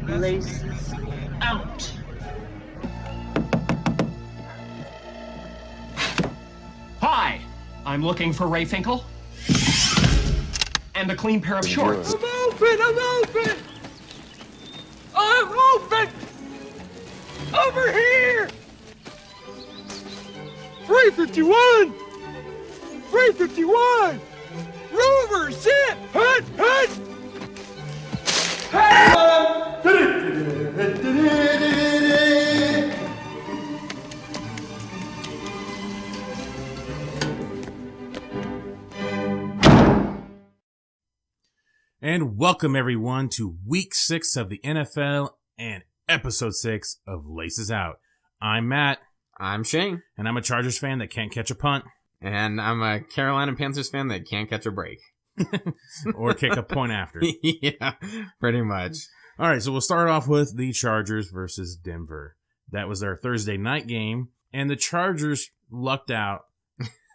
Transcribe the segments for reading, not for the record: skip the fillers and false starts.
Laces out. Hi, I'm looking for Ray Finkel. And a clean pair of shorts. I'm open! Over here! 351! 351! Rover, sit! Hut! And welcome everyone to week 6 of the NFL and episode 6 of Laces Out. I'm Matt. I'm Shane. And I'm a Chargers fan that can't catch a punt. And I'm a Carolina Panthers fan that can't catch a break. Or kick a point after. Yeah, pretty much. All right, so we'll start off with the Chargers versus Denver. That was their Thursday night game, and the Chargers lucked out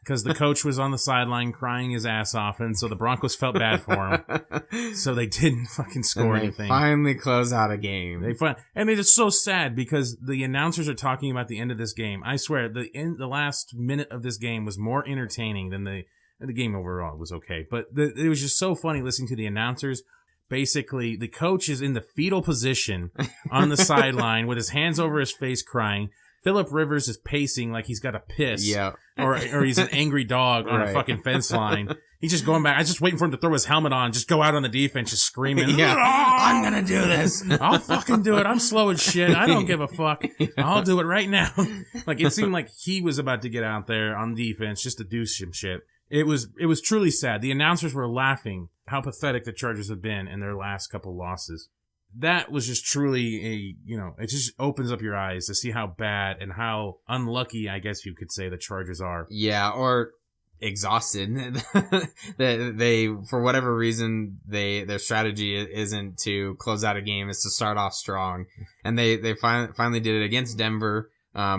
because the coach was on the sideline crying his ass off, and so the Broncos felt bad for him. So they didn't fucking score anything. Finally close out a game. And it is so sad because the announcers are talking about the end of this game. I swear, the last minute of this game was more entertaining than the game overall was okay. But it was just so funny listening to the announcers. Basically, the coach is in the fetal position on the sideline with his hands over his face crying. Phillip Rivers is pacing like he's got to piss. Yeah. Or he's an angry dog on a fucking fence line. He's just going back. I was just waiting for him to throw his helmet on, just go out on the defense, just screaming, yeah. I'm going to do this. I'll fucking do it. I'm slow as shit. I don't give a fuck. I'll do it right now. Like, it seemed like he was about to get out there on defense just to do some shit. It was truly sad. The announcers were laughing how pathetic the Chargers have been in their last couple losses. That was just truly it just opens up your eyes to see how bad and how unlucky, I guess you could say, the Chargers are. Yeah, or exhausted. they for whatever reason, their strategy isn't to close out a game, it's to start off strong. And they finally did it against Denver,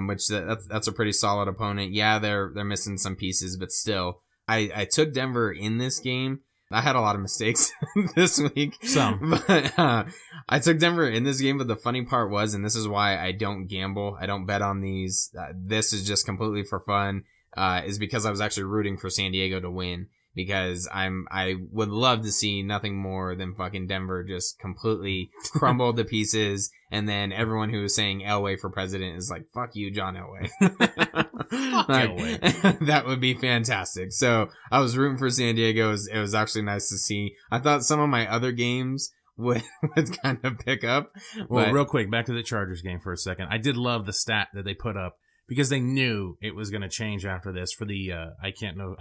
which that's a pretty solid opponent. Yeah, they're missing some pieces, but still. I took Denver in this game. I had a lot of mistakes this week. But I took Denver in this game, but the funny part was, and this is why I don't gamble, I don't bet on these, this is just completely for fun, is because I was actually rooting for San Diego to win. Because I would love to see nothing more than fucking Denver just completely crumble to pieces, and then everyone who is saying Elway for president is like, fuck you, John Elway. Fuck Elway. That would be fantastic. So I was rooting for San Diego. It was actually nice to see. I thought some of my other games would kind of pick up. Well, real quick, back to the Chargers game for a second. I did love the stat that they put up, because they knew it was going to change after this for the, I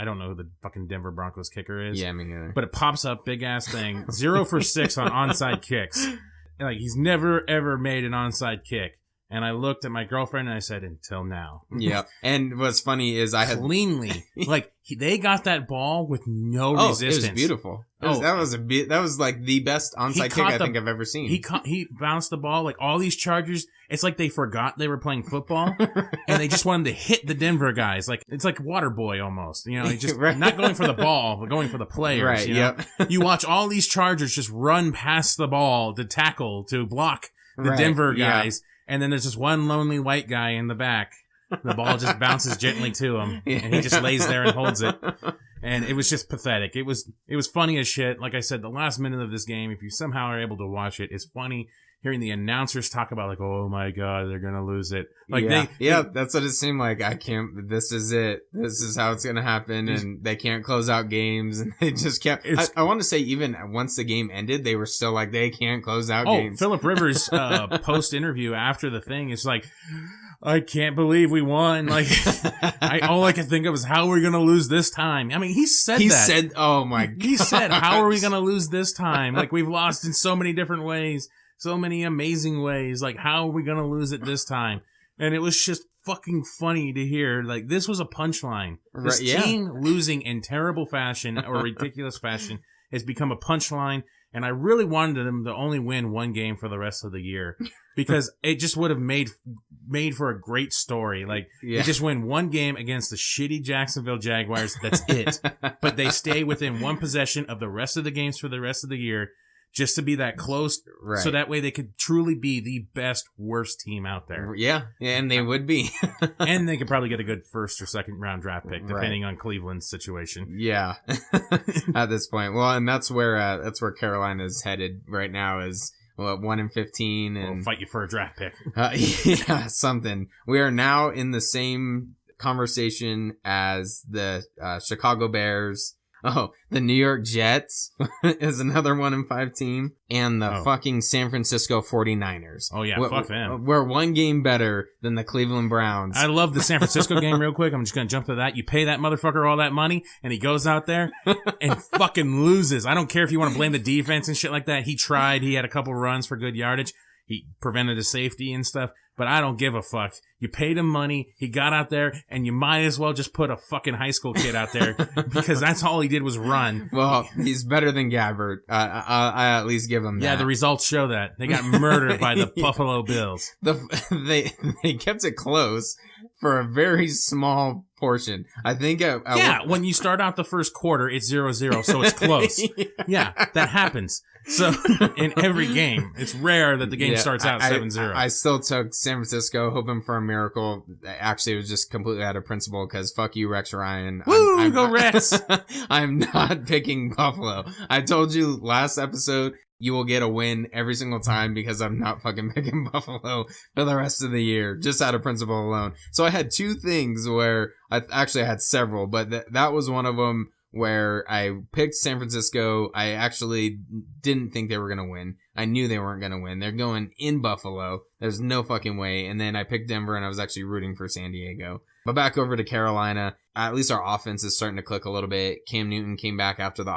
don't know who the fucking Denver Broncos kicker is. Yeah, me neither. But it pops up, big ass thing, 0 for 6 on onside kicks. Like, he's never ever made an onside kick. And I looked at my girlfriend and I said, until now. Yeah. And what's funny is I had cleanly, like, they got that ball with no resistance. It was beautiful. That was like the best onside kick I think I've ever seen. He bounced the ball like all these Chargers. It's like they forgot they were playing football and they just wanted to hit the Denver guys. Like, it's like Waterboy almost, he just right. Not going for the ball, but going for the players. Right. Yep. You watch all these Chargers just run past the ball to tackle, to block the Denver guys. Yeah. And then there's this one lonely white guy in the back. The ball just bounces gently to him, and he just lays there and holds it. And it was just pathetic. It was funny as shit. Like I said, the last minute of this game, if you somehow are able to watch it, it's funny hearing the announcers talk about, like, oh my God, they're going to lose it. Like that's what it seemed like. This is it. This is how it's going to happen. And they can't close out games. And they just kept, I want to say even once the game ended, they were still like, they can't close out games. Phillip Rivers, post interview after the thing, is like, I can't believe we won. Like, all I can think of is how we're going to lose this time. I mean, he said, oh my God. He said, how are we going to lose this time? Like, we've lost in so many different ways. So many amazing ways. Like, how are we going to lose it this time? And it was just fucking funny to hear. Like, this was a punchline. This team losing in terrible fashion or ridiculous fashion has become a punchline. And I really wanted them to only win one game for the rest of the year, because it just would have made for a great story. Like, they just win one game against the shitty Jacksonville Jaguars. That's it. But they stay within one possession of the rest of the games for the rest of the year just to be that close, Right. so that way they could truly be the best, worst team out there. Yeah, and they would be. And they could probably get a good first or second round draft pick, Right. depending on Cleveland's situation. Yeah, at this point. Well, and that's where Carolina's headed right now is 1-15 and We'll fight you for a draft pick. yeah, something. We are now in the same conversation as the Chicago Bears. Oh, the New York Jets is another 1-5 team, and the fucking San Francisco 49ers. Oh yeah, fuck them. We're one game better than the Cleveland Browns. I love the San Francisco game real quick. I'm just going to jump to that. You pay that motherfucker all that money, and he goes out there and fucking loses. I don't care if you want to blame the defense and shit like that. He tried. He had a couple runs for good yardage. He prevented a safety and stuff, but I don't give a fuck. You paid him money. He got out there, and you might as well just put a fucking high school kid out there because that's all he did was run. Well, he's better than Gabbert. I at least give him that. Yeah, the results show that. They got murdered by the Buffalo Bills. They kept it close for a very small portion. I think. When you start out the first quarter, it's 0-0, so it's close. Yeah, that happens. So in every game, it's rare that the game starts out 7-0. I still took San Francisco, hoping for a miracle. Actually, it was just completely out of principle because fuck you, Rex Ryan. Woo, go Rex! I'm not picking Buffalo. I told you last episode you will get a win every single time because I'm not fucking picking Buffalo for the rest of the year, just out of principle alone. So I had two things where I had several, but that was one of them. Where I picked San Francisco. I actually didn't think they were going to win. I knew they weren't going to win. They're going in Buffalo. There's no fucking way. And then I picked Denver, and I was actually rooting for San Diego. But back over to Carolina. At least our offense is starting to click a little bit. Cam Newton came back after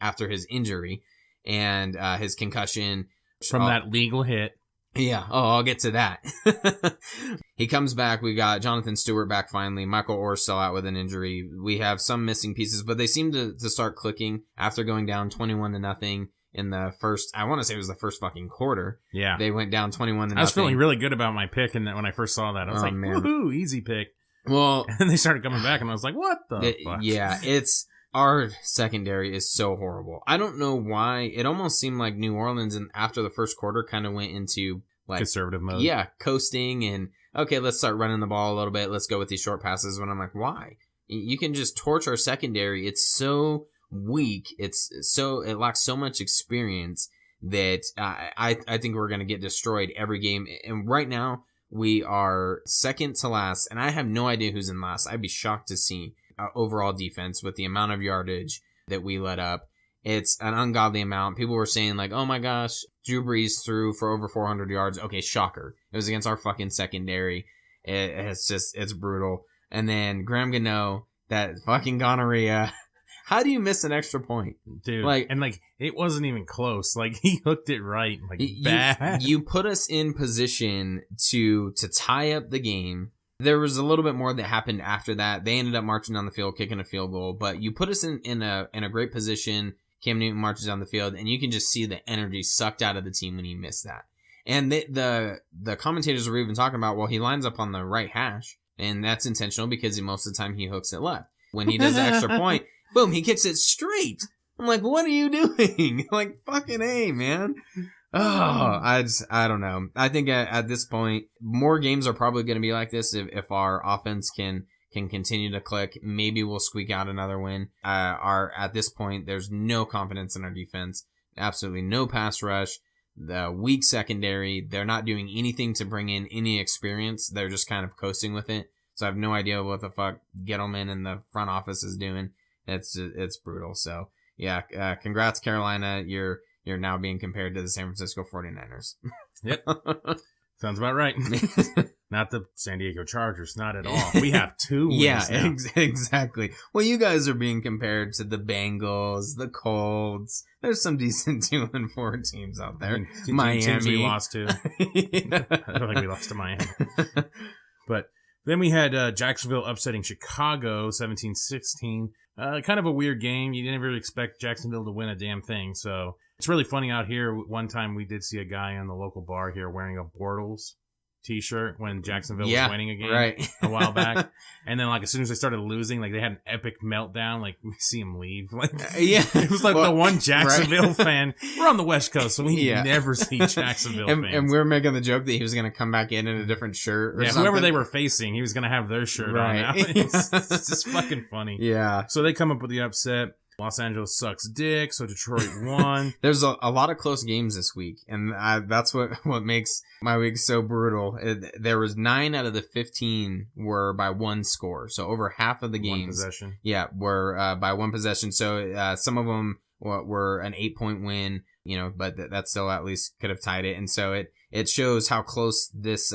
after his injury and his concussion. From that legal hit. Yeah. Oh, I'll get to that. He comes back. We got Jonathan Stewart back finally. Michael Orr still out with an injury. We have some missing pieces, but they seem to start clicking after going down 21-0 in the first, I want to say it was the first fucking quarter. Yeah. They went down 21-0. I was feeling really good about my pick, and when I first saw that, I was like, man. woohoo, easy pick. Well, and they started coming back, and I was like, what the fuck? Yeah, our secondary is so horrible. I don't know why. It almost seemed like New Orleans, and after the first quarter, kind of went into like conservative mode. Yeah, coasting and okay, let's start running the ball a little bit. Let's go with these short passes. When I'm like, why? You can just torch our secondary. It's so weak. It lacks so much experience that I think we're gonna get destroyed every game. And right now we are second to last, and I have no idea who's in last. I'd be shocked to see our overall defense with the amount of yardage that we let up. It's an ungodly amount. People were saying like, oh my gosh, Drew Brees threw for over 400 yards. Okay, shocker. It was against our fucking secondary. It's brutal. And then Graham Gano, that fucking gonorrhea. How do you miss an extra point? Dude, it wasn't even close. Like, he hooked it right. Like, bad. You put us in position to tie up the game. There was a little bit more that happened after that. They ended up marching down the field, kicking a field goal. But you put us in a great position. Cam Newton marches down the field, and you can just see the energy sucked out of the team when he missed that. And the commentators were even talking about, well, he lines up on the right hash, and that's intentional because most of the time he hooks it left. When he does the extra point, boom, he kicks it straight. I'm like, what are you doing? Like, fucking A, man. Oh, I don't know. I think at this point, more games are probably going to be like this if our offense can continue to click. Maybe we'll squeak out another win. At this point, there's no confidence in our defense. Absolutely no pass rush. The weak secondary, they're not doing anything to bring in any experience. They're just kind of coasting with it. So I have no idea what the fuck Gettleman and the front office is doing. It's brutal. So yeah, congrats Carolina. You're now being compared to the San Francisco 49ers. Yep. Sounds about right. Not the San Diego Chargers, not at all. We have two wins now. Exactly. Well, you guys are being compared to the Bengals, the Colts. There's some decent 2-4 teams out there. Miami. Teams we lost to. I don't think we lost to Miami. But then we had Jacksonville upsetting Chicago 17-16. Kind of a weird game. You didn't really expect Jacksonville to win a damn thing. So it's really funny out here. One time we did see a guy on the local bar here wearing a Bortles t-shirt when Jacksonville Yeah, was winning a game right. a while back. And then, like, as soon as they started losing, like, they had an epic meltdown. Like, we see them leave. Like, Yeah. it was like Well, the one Jacksonville right. fan. We're on the West Coast, so we Yeah. never see Jacksonville and, fans. and we were making the joke that he was going to come back in a different shirt or yeah, something. whoever they were facing, he was going to have their shirt Right. on now. It's just fucking funny. Yeah. So they come up with the upset. Los Angeles sucks dick, so Detroit won. There's a lot of close games this week, and that's what makes my week so brutal. There was 9 out of the 15 were by one score, so over half of the games, One possession. yeah, were by one possession. So some of them were an 8-point win, but that still at least could have tied it. And so it shows how close this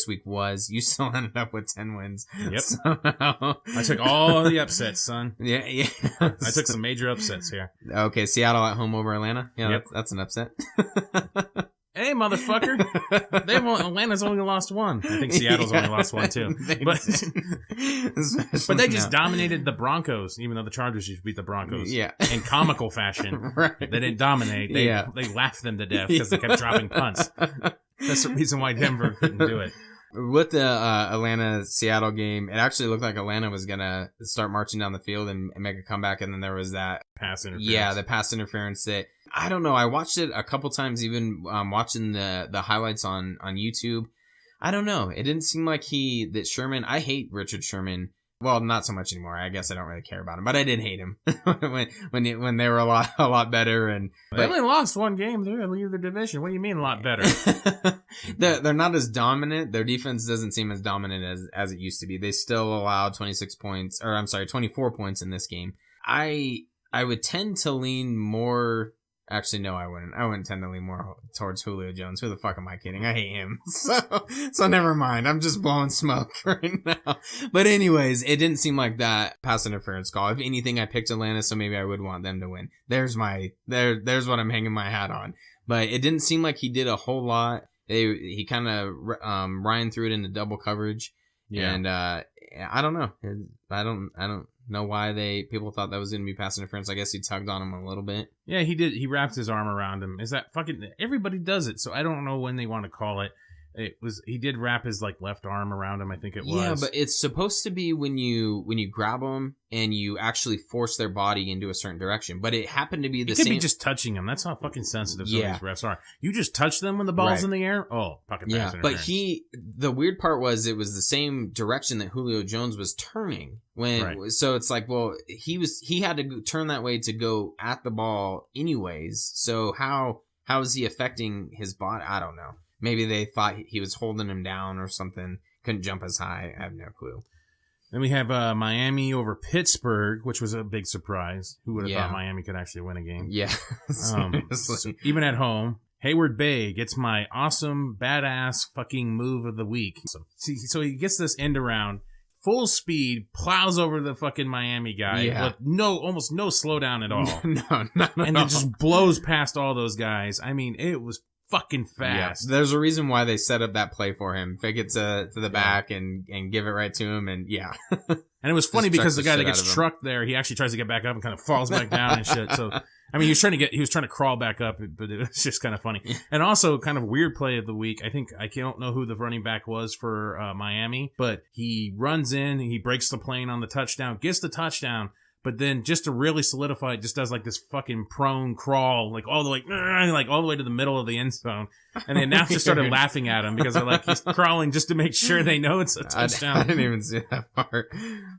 week was. You still ended up with 10 wins. Yep. Somehow. I took all the upsets, son. Yeah. I took some major upsets here. Okay, Seattle at home over Atlanta. Yeah, Yep. that's an upset. Hey, motherfucker! Atlanta's only lost one. I think Seattle's only lost one too. But they just dominated the Broncos, even though the Chargers just beat the Broncos. Yeah. In comical fashion. Right. They didn't dominate. They laughed them to death because they kept dropping punts. That's the reason why Denver couldn't do it. With the Atlanta-Seattle game, it actually looked like Atlanta was going to start marching down the field and make a comeback, and then there was that pass interference. Yeah, the pass interference that, I don't know, I watched it a couple times, even watching the highlights on YouTube. I don't know. It didn't seem like that Sherman, I hate Richard Sherman. Well, not so much anymore. I guess I don't really care about him, but I did hate him when they were a lot better. And they only lost one game. They're going to leave the division. What do you mean a lot better? They're not as dominant. Their defense doesn't seem as dominant as it used to be. They still allowed 24 points in this game. I would tend to lean more. Actually, no, I wouldn't. I wouldn't tend to lean more towards Julio Jones. Who the fuck am I kidding? I hate him. So never mind. I'm just blowing smoke right now. But anyways, it didn't seem like that pass interference call. If anything, I picked Atlanta, so maybe I would want them to win. There's what I'm hanging my hat on. But it didn't seem like he did a whole lot. He kind of Ryan threw it into double coverage. Yeah. And I don't know. I don't know why people thought that was going to be pass interference. I guess he tugged on him a little bit. Yeah, he did. He wrapped his arm around him. Is that fucking... Everybody does it, so I don't know when they want to call it. He did wrap his left arm around him, I think it was. Yeah, but it's supposed to be when you grab them and you actually force their body into a certain direction. But it happened to be the same. It could be just touching them. That's how fucking sensitive some of these refs are. You just touch them when the ball's in the air. Oh, fucking pass interference. But the weird part was it was the same direction that Julio Jones was turning so it's like, well, he had to turn that way to go at the ball anyways. So how is he affecting his body? I don't know. Maybe they thought he was holding him down or something. Couldn't jump as high. I have no clue. Then we have Miami over Pittsburgh, which was a big surprise. Who would have thought Miami could actually win a game? Yeah. So even at home, Hayward Bay gets my awesome, badass fucking move of the week. So he gets this end around, full speed, plows over the fucking Miami guy with almost no slowdown at all. No, and then just blows past all those guys. I mean, it was fucking fast. Yeah. There's a reason why they set up that play for him. Fake it to the back and give it right to him, and And it was funny because the guy that gets trucked there, he actually tries to get back up and kind of falls back down and shit. So I mean, he was trying to crawl back up, but it was just kind of funny. And also, kind of weird play of the week. I don't know who the running back was for Miami, but he runs in, he breaks the plane on the touchdown, gets the touchdown. But then, just to really solidify it, just does this fucking prone crawl, all the way to the middle of the end zone. And the announcer started laughing at him because they're he's crawling just to make sure they know it's a touchdown. I didn't even see that part.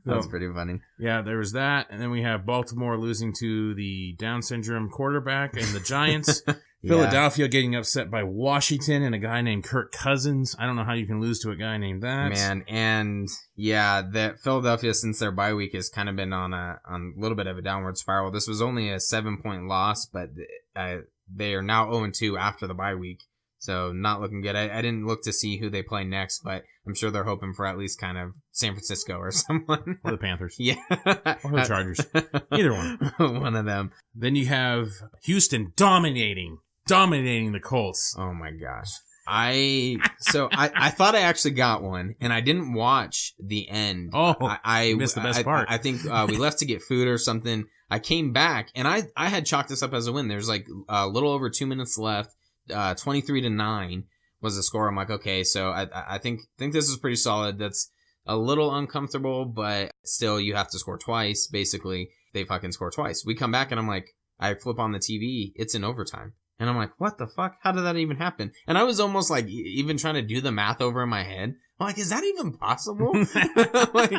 That's pretty funny. Yeah, there was that. And then we have Baltimore losing to the Down syndrome quarterback and the Giants. Philadelphia getting upset by Washington and a guy named Kirk Cousins. I don't know how you can lose to a guy named that. Man, and that Philadelphia, since their bye week, has kind of been on a little bit of a downward spiral. This was only a 7-point loss, but they are now 0-2 after the bye week. So not looking good. I didn't look to see who they play next, but I'm sure they're hoping for at least kind of San Francisco or someone. Or the Panthers. Yeah. Or the Chargers. Either one. One of them. Then you have Houston dominating the Colts. Oh my gosh. I thought I actually got one, and I didn't watch the end. Oh, I missed the best part. I think we left to get food or something. I came back, and I had chalked this up as a win. There's a little over 2 minutes left, 23-9, was the score. I'm like, okay, so I think this is pretty solid. That's a little uncomfortable, but still you have to score twice. Basically, they fucking score twice. We come back and I'm like, I flip on the TV. It's in overtime. And I'm like, what the fuck? How did that even happen? And I was almost like even trying to do the math over in my head. I'm like, is that even possible? Like,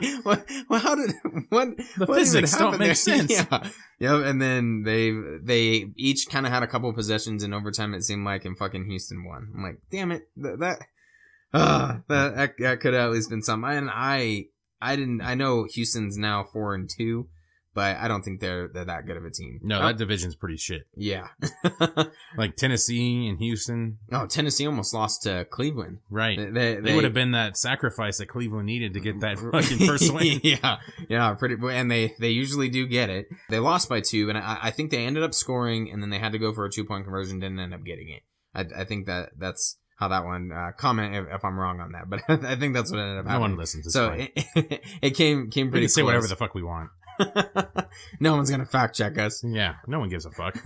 how did what? The what physics even don't make sense. Yeah, yep. And then they each kind of had a couple possessions in overtime. It seemed like, and fucking Houston won. I'm like, damn it, that could have at least been something. And I know Houston's now 4-2. But I don't think they're that good of a team. No, that division's pretty shit. Yeah. Like Tennessee and Houston. Oh, Tennessee almost lost to Cleveland. Right. They would have been that sacrifice that Cleveland needed to get that fucking first win. Yeah, pretty. And they usually do get it. They lost by 2, and I think they ended up scoring, and then they had to go for a 2-point conversion, didn't end up getting it. I think that's how that one, comment if I'm wrong on that, but I think that's what ended up happening. No one listens. So it came pretty We can say close. whatever the fuck we want. No one's gonna fact check us. Yeah, no one gives a fuck.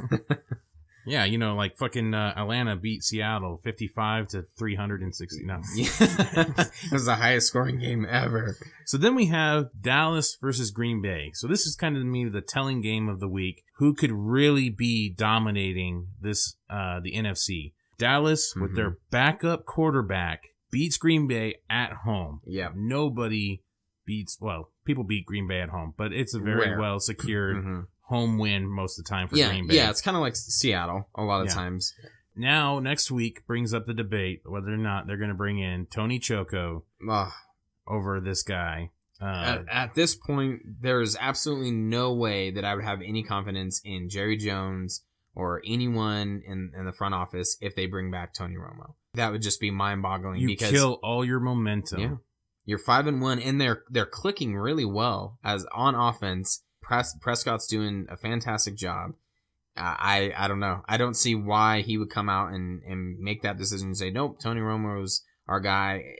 Yeah, like fucking Atlanta beat Seattle 55-360. No. It was the highest scoring game ever. So then we have Dallas versus Green Bay. So this is kind of to me the telling game of the week. Who could really be dominating this the NFC? Dallas with their backup quarterback beats Green Bay at home. Yeah. Nobody beats, people beat Green Bay at home, but it's a very well secured home win most of the time for Green Bay. Yeah, it's kind of like Seattle a lot of times. Now, next week brings up the debate whether or not they're going to bring in Tony Choco over this guy. At this point, there is absolutely no way that I would have any confidence in Jerry Jones or anyone in the front office if they bring back Tony Romo. That would just be mind-boggling. You kill all your momentum. Yeah. You're 5-1, and they're clicking really well as on offense. Prescott's doing a fantastic job. I don't know. I don't see why he would come out and make that decision and say, nope, Tony Romo's our guy.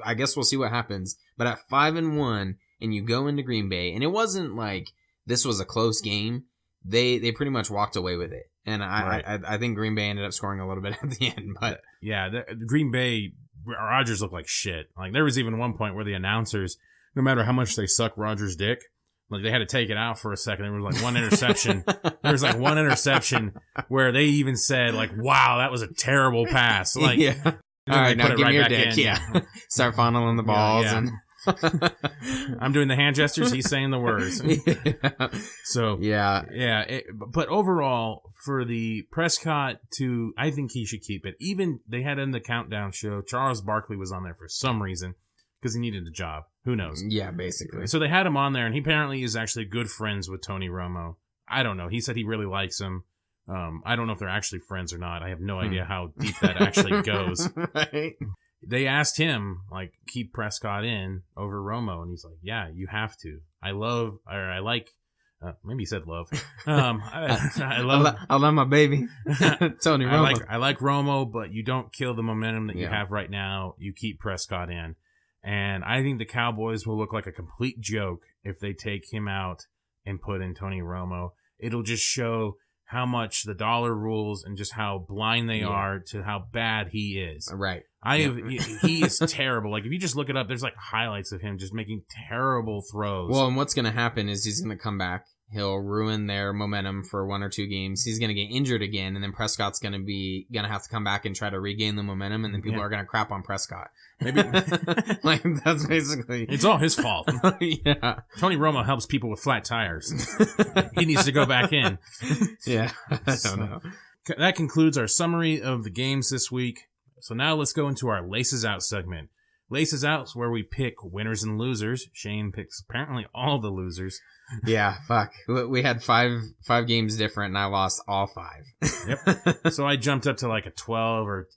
I guess we'll see what happens. But at 5-1, and you go into Green Bay, and it wasn't like this was a close game. They pretty much walked away with it. And I think Green Bay ended up scoring a little bit at the end. But yeah, the Green Bay, Rodgers looked like shit. Like there was even one point where the announcers, no matter how much they suck Rodgers' dick, like they had to take it out for a second. There was like one interception. Where they even said like, "Wow, that was a terrible pass." Like, yeah. All right, now give me your dick. In. Yeah. Start funneling the balls and. I'm doing the hand gestures. He's saying the words. So but overall, for the Prescott I think he should keep it. Even they had in the countdown show, Charles Barkley was on there for some reason because he needed a job. Who knows? Yeah, basically. So they had him on there, and he apparently is actually good friends with Tony Romo. I don't know. He said he really likes him. I don't know if they're actually friends or not. I have no idea how deep that actually goes. Right. They asked him, like, keep Prescott in over Romo, and he's like, yeah, you have to. I like, maybe he said love. I love my baby, Tony Romo. I like Romo, but you don't kill the momentum that you have right now. You keep Prescott in. And I think the Cowboys will look like a complete joke if they take him out and put in Tony Romo. It'll just show how much the dollar rules and just how blind they are to how bad he is. Right. He is terrible. Like, if you just look it up, there's like highlights of him just making terrible throws. Well, and what's going to happen is he's going to come back. He'll ruin their momentum for 1 or 2 games. He's going to get injured again, and then Prescott's going to have to come back and try to regain the momentum, and then people are going to crap on Prescott. Maybe like that's basically it's all his fault. Yeah. Tony Romo helps people with flat tires. He needs to go back in. Yeah. I don't know. That concludes our summary of the games this week. So now let's go into our Laces Out segment. Laces Out is where we pick winners and losers. Shane picks apparently all the losers. Yeah, fuck. We had five games different, and I lost all 5. Yep. So I jumped up to like a 12 or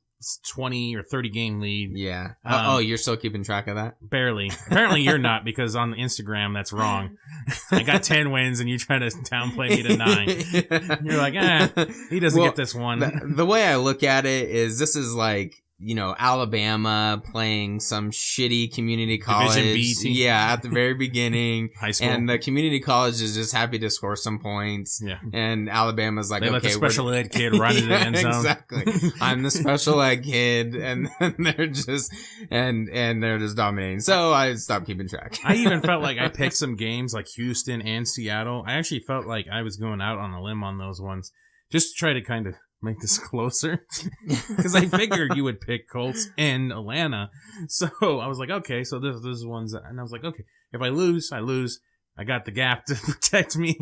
20 or 30 game lead. Yeah. You're still keeping track of that? Barely. Apparently you're not, because on Instagram that's wrong. I got 10 wins and you try to downplay me to 9. You're like, he doesn't get this one. The way I look at it is this is like Alabama playing some shitty community college. Division B team. Yeah, at the very beginning. High school. And the community college is just happy to score some points. Yeah. And Alabama's like, they okay, let the special ed kid run into the end zone. Exactly. I'm the special ed kid, and they're just and they're just dominating. So I stopped keeping track. I even felt like I picked some games like Houston and Seattle. I actually felt like I was going out on a limb on those ones, just to try to kind of make this closer, because I figured you would pick Colts and Atlanta. So I was like, okay, so this is ones, and I was like, okay, if I lose, I lose. I got the gap to protect me.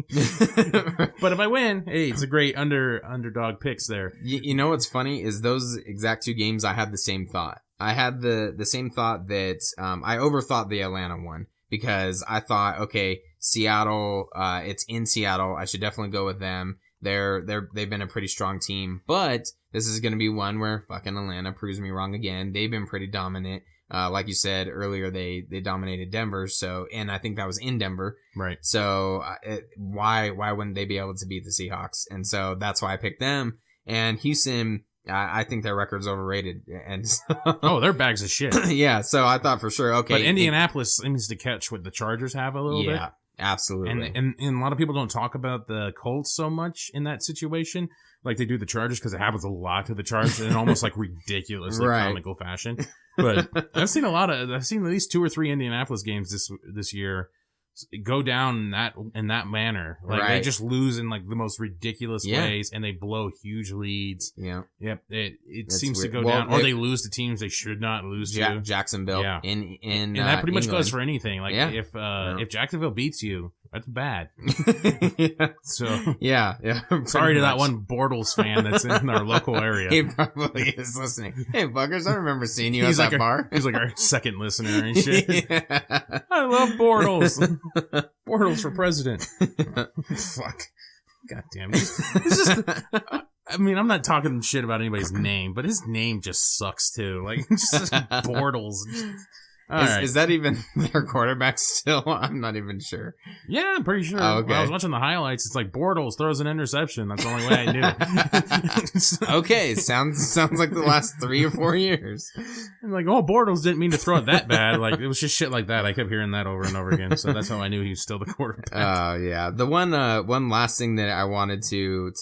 But if I win, hey, it's a great underdog picks there. You know what's funny is those exact two games I had the same thought. I had the same thought that I overthought the Atlanta one, because I thought, okay, Seattle, it's in Seattle. I should definitely go with them. They've been a pretty strong team, but this is going to be one where fucking Atlanta proves me wrong again. They've been pretty dominant. Like you said earlier, they dominated Denver. So, and I think that was in Denver. Right. So, why wouldn't they be able to beat the Seahawks? And so that's why I picked them. And Houston, I think their record's overrated. And so, oh, they're bags of shit. Yeah. So I thought for sure, okay. But Indianapolis seems to catch what the Chargers have a little bit. Yeah. Absolutely. And a lot of people don't talk about the Colts so much in that situation, like they do the Chargers, because it happens a lot to the Chargers in almost like ridiculously Right. comical fashion. But I've seen at least 2 or 3 Indianapolis games this year go down in that manner. Like Right. they just lose in like the most ridiculous Yeah. ways, and they blow huge leads. Yeah. Yep. It That's seems weird. to go Well, down, or they lose to teams they should not lose to. Jacksonville. Yeah. And that pretty much England. goes for anything. Like Yeah. if Jacksonville beats you, that's bad. Yeah. So Yeah. sorry pretty to that much. one Bortles fan that's in our local area. He probably is listening. Hey, buggers, I remember seeing you He's at like that bar. He's like our second listener and shit. Yeah. I love Bortles. Bortles for president. Fuck. God damn it. It's just, I mean, I'm not talking shit about anybody's name, but his name just sucks too. Like, just Bortles. All right. Is that even their quarterback still? I'm not even sure. Yeah, I'm pretty sure. Oh, okay. When I was watching the highlights, it's like Bortles throws an interception. That's the only way I knew. So, Okay, sounds like the last 3 or 4 years. I'm like, oh, Bortles didn't mean to throw it that bad. Like, it was just shit like that. I kept hearing that over and over again. So that's how I knew he was still the quarterback. Yeah. The one last thing that I wanted to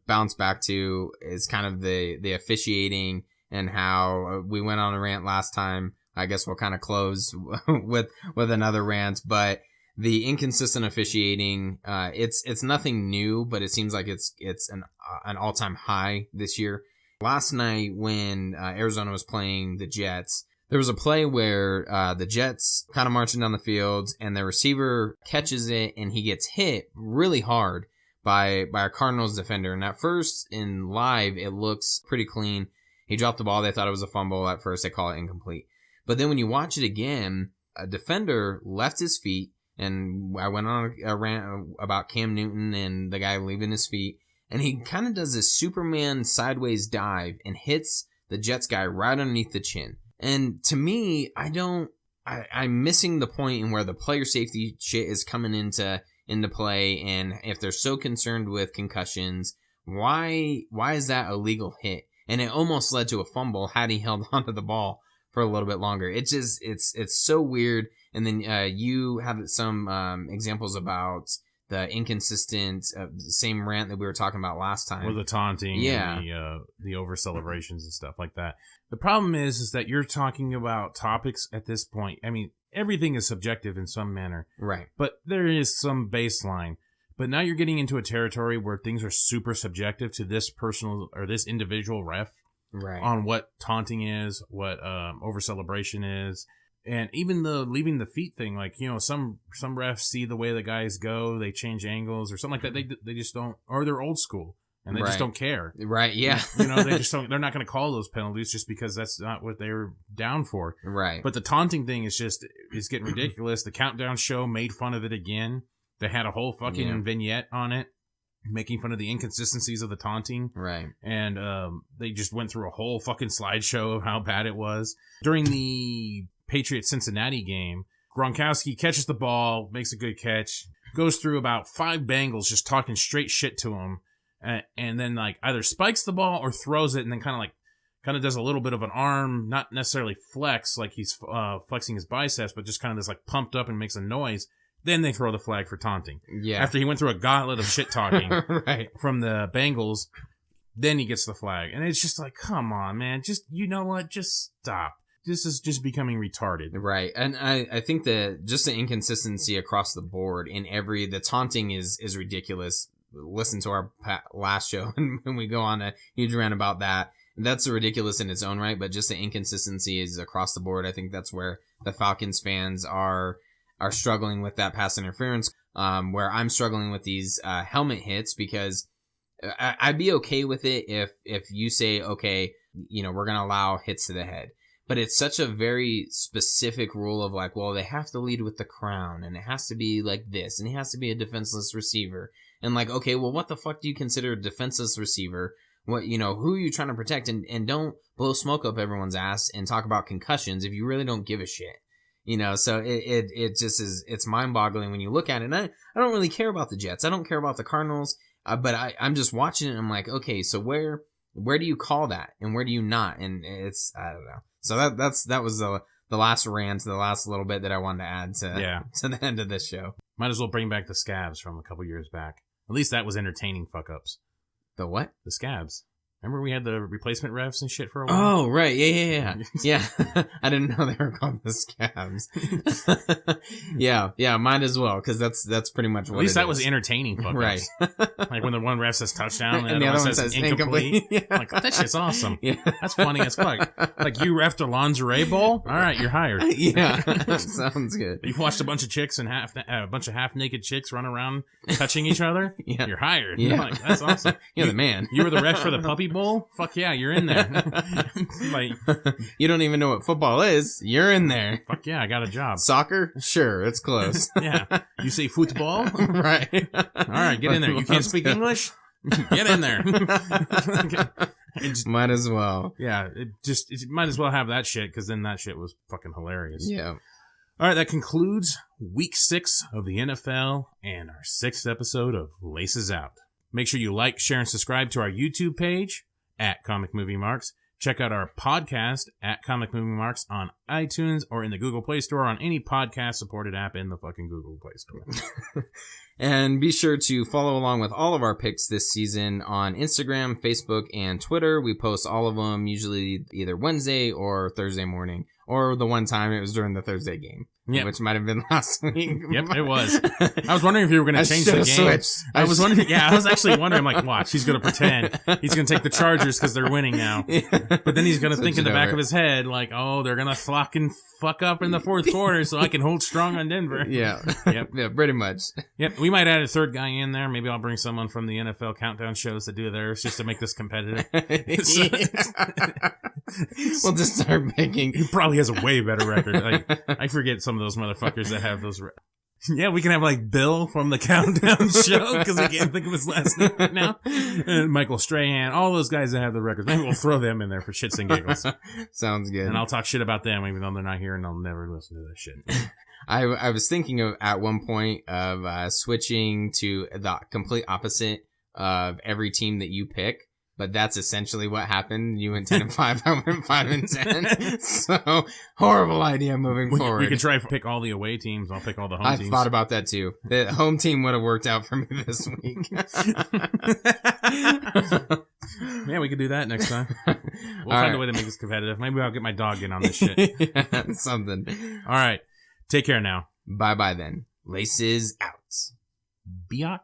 bounce back to is kind of the officiating, and how we went on a rant last time. I guess we'll kind of close with another rant, but the inconsistent officiating, it's nothing new, but it seems like it's an all-time high this year. Last night when Arizona was playing the Jets, there was a play where the Jets kind of marching down the field, and the receiver catches it, and he gets hit really hard by a Cardinals defender. And at first in live, it looks pretty clean. He dropped the ball. They thought it was a fumble. At first, they call it incomplete. But then when you watch it again, a defender left his feet, and I went on a rant about Cam Newton and the guy leaving his feet, and he kind of does this Superman sideways dive and hits the Jets guy right underneath the chin. And to me, I'm missing the point in where the player safety shit is coming into play, and if they're so concerned with concussions, why is that a legal hit? And it almost led to a fumble had he held onto the ball for a little bit longer. It's just, it's so weird. And then, you have some, examples about the inconsistent, same rant that we were talking about last time. Or the taunting, yeah, and the over celebrations and stuff like that. The problem is that you're talking about topics at this point. I mean, everything is subjective in some manner. Right. But there is some baseline. But now you're getting into a territory where things are super subjective to this personal or this individual ref. Right. On what taunting is, what over celebration is, and even the leaving the feet thing. Like, you know, some refs see the way the guys go, they change angles or something like that. They just don't, or they're old school and they just don't care. Right. Yeah. You know, they just don't. They're not going to call those penalties just because that's not what they were down for. Right. But the taunting thing is getting ridiculous. The Countdown show made fun of it again. They had a whole fucking vignette on it, making fun of the inconsistencies of the taunting. Right. And they just went through a whole fucking slideshow of how bad it was. During the Patriots-Cincinnati game, Gronkowski catches the ball, makes a good catch, goes through about 5 Bengals just talking straight shit to him, and then like either spikes the ball or throws it and then kind of like kind of does a little bit of an arm, not necessarily flex like he's flexing his biceps, but just kind of this like pumped up and makes a noise. Then they throw the flag for taunting. Yeah. After he went through a gauntlet of shit talking right. from the Bengals, then he gets the flag. And it's just like, come on, man. Just, you know what? Just stop. This is just becoming retarded. Right. And I think that just the inconsistency across the board in the taunting is ridiculous. Listen to our last show and we go on a huge rant about that. That's ridiculous in its own right, but just the inconsistency is across the board. I think that's where the Falcons fans are struggling with that pass interference, where I'm struggling with these helmet hits, because I'd be okay with it if you say, okay, you know, we're going to allow hits to the head. But it's such a very specific rule of like, well, they have to lead with the crown, and it has to be like this, and it has to be a defenseless receiver. And like, okay, well, what the fuck do you consider a defenseless receiver? What, you know, who are you trying to protect? And don't blow smoke up everyone's ass and talk about concussions if you really don't give a shit. You know, so it just is, it's mind boggling when you look at it. And I don't really care about the Jets. I don't care about the Cardinals. But I'm just watching it and I'm like, okay, so where do you call that and where do you not? And it's, I don't know. So that was the last rant, the last little bit that I wanted to add to the end of this show. Might as well bring back the scabs from a couple years back. At least that was entertaining fuck ups. The what? The scabs. Remember we had the replacement refs and shit for a while? Oh, right. Yeah. Yeah. I didn't know they were called the scabs. Yeah, might as well, because that's pretty much what it is. At least that was entertaining fuck ups. Right. Like when the one ref says touchdown and the other one says incomplete. Yeah. Like, that shit's awesome. Yeah. That's funny as fuck. Like, you refed a lingerie bowl? All right, you're hired. Yeah. Sounds good. You've watched a bunch of chicks and a bunch of half-naked chicks run around touching each other? Yeah. You're hired. Yeah. Like, that's awesome. You're the man. You were the ref for the puppy bowl? Fuck yeah, you're in there. Like, you don't even know what football is. You're in there. Fuck yeah, I got a job. Soccer? Sure, it's close. Yeah. You say football? Right. All right, get in there. You can't speak English? Get in there. Might as well. Yeah, it might as well have that shit, because then that shit was fucking hilarious. Yeah. All right, that concludes week 6 of the NFL and our 6th episode of Laces Out. Make sure you like, share, and subscribe to our YouTube page at Comic Movie Marks. Check out our podcast at Comic Movie Marks on iTunes or in the Google Play Store, on any podcast-supported app in the fucking Google Play Store. And be sure to follow along with all of our picks this season on Instagram, Facebook, and Twitter. We post all of them usually either Wednesday or Thursday morning, or the one time it was during the Thursday game. Yep. Which might have been last week. Yep, it was. I was wondering if you were going to change the game. Switched. I was wondering. Yeah, I was actually wondering. I'm like, watch, he's going to pretend he's going to take the Chargers because they're winning now. Yeah. But then he's going to think in the back of his head, like, oh, they're going to fucking fuck up in the fourth quarter, so I can hold strong on Denver. Yeah. Yep. Yeah, pretty much. Yep. We might add a third guy in there. Maybe I'll bring someone from the NFL countdown shows to do theirs just to make this competitive. We'll just start making. He probably has a way better record. Like, I forget some of those motherfuckers that have those. Yeah, we can have like Bill from the countdown show, because I can't think of his last name right now. And Michael Strahan, all those guys that have the records. Maybe we'll throw them in there for shits and giggles. Sounds good. And I'll talk shit about them, even though they're not here, and I'll never listen to this shit. I was thinking of at one point of switching to the complete opposite of every team that you pick. But that's essentially what happened. You went 10-5, I went 5-10. So, horrible idea moving forward. We could try to pick all the away teams. I'll pick all the home teams. I thought about that too. The home team would have worked out for me this week. Yeah, we could do that next time. We'll find a way to make this competitive. Maybe I'll get my dog in on this shit. Yeah, something. All right. Take care now. Bye-bye then. Laces out. Biatch.